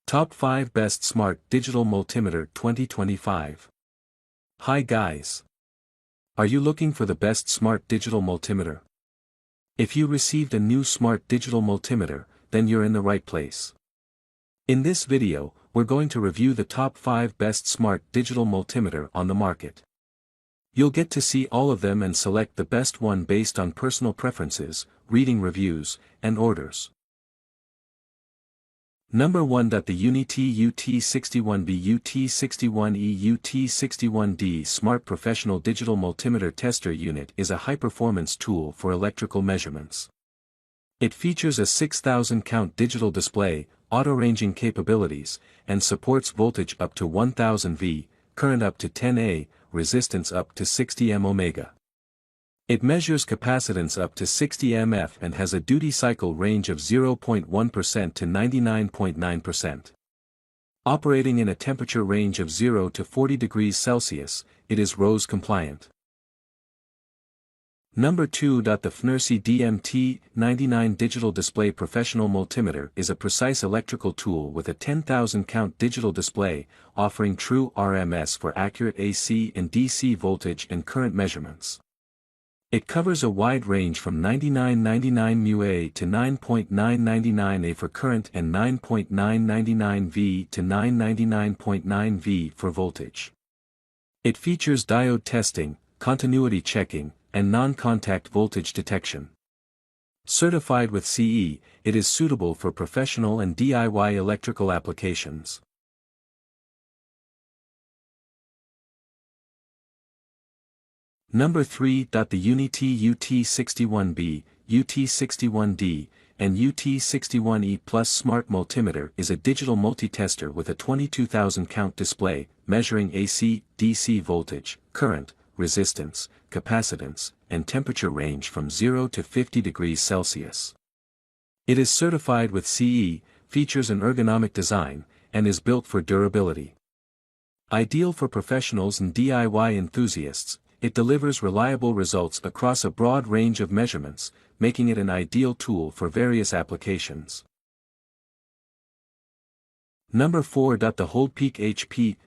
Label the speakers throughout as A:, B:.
A: Top 5 Best Smart Digital Multimeter 2025. Hi guys. Are you looking for the best smart digital multimeter? If you received a new smart digital multimeter, then you're in the right place. In this video, we're going to review the top 5 best smart digital multimeter on the market. You'll get to see all of them and select the best one based on personal preferences, reading reviews, and orders. Number 1. The Unity UT61B UT61E UT61D Smart Professional Digital Multimeter Tester Unit is a high-performance tool for electrical measurements. It features a 6000 count digital display, auto-ranging capabilities, and supports voltage up to 1000 V, current up to 10 A, resistance up to 60 mΩ. It measures capacitance up to 60 mF and has a duty cycle range of 0.1% to 99.9%. Operating in a temperature range of 0 to 40 degrees Celsius, it is RoHS compliant. Number 2. The FNIRSI DMT99 Digital Display Professional Multimeter is a precise electrical tool with a 10,000 count digital display, offering true RMS for accurate AC and DC voltage and current measurements. It covers a wide range from 9999 μA to 9.999 A for current and 9.999 V to 999.9 V for voltage. It features diode testing, continuity checking, and non-contact voltage detection. Certified with CE, it is suitable for professional and DIY electrical applications. Number 3. The Unity UT61B, UT61D, and UT61E Plus Smart Multimeter is a digital multitester with a 22,000 count display, measuring AC, DC voltage, current, resistance, capacitance, and temperature range from 0 to 50 degrees Celsius. It is certified with CE, features an ergonomic design, and is built for durability. Ideal for professionals and DIY enthusiasts, it delivers reliable results across a broad range of measurements, making it an ideal tool for various applications. Number 4. The Holdpeak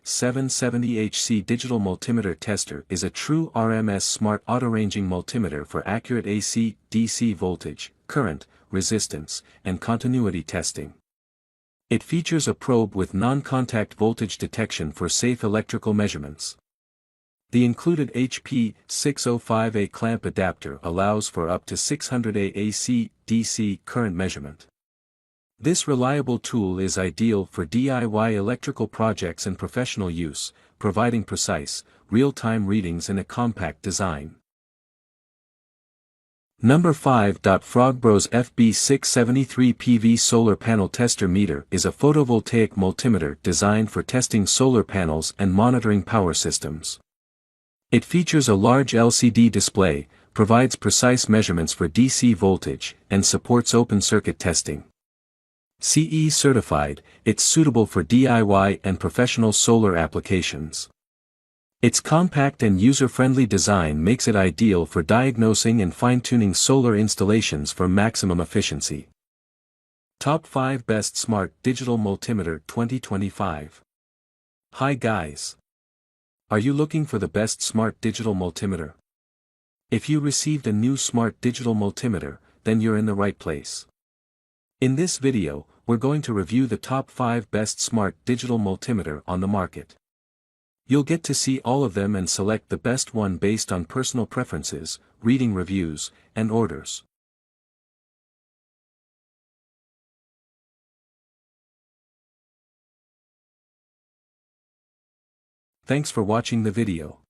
A: HP770HC Digital Multimeter Tester is a true RMS smart auto-ranging multimeter for accurate AC, DC voltage, current, resistance, and continuity testing. It features a probe with non-contact voltage detection for safe electrical measurements. The included HP605A clamp adapter allows for up to 600 A AC/DC current measurement. This reliable tool is ideal for DIY electrical projects and professional use, providing precise, real-time readings in a compact design. Number 5. Frogbros FB673 PV Solar Panel Tester Meter is a photovoltaic multimeter designed for testing solar panels and monitoring power systems. It features a large LCD display, provides precise measurements for DC voltage, and supports open circuit testing. CE certified, it's suitable for DIY and professional solar applications. Its compact and user-friendly design makes it ideal for diagnosing and fine-tuning solar installations for maximum efficiency. Top 5 Best Smart Digital Multimeter 2025. Hi guys. Are you looking for the best smart digital multimeter? If you received a new smart digital multimeter, then you're in the right place. In this video, we're going to review the top 5 best smart digital multimeter on the market. You'll get to see all of them and select the best one based on personal preferences, reading reviews, and orders. Thanks for watching the video.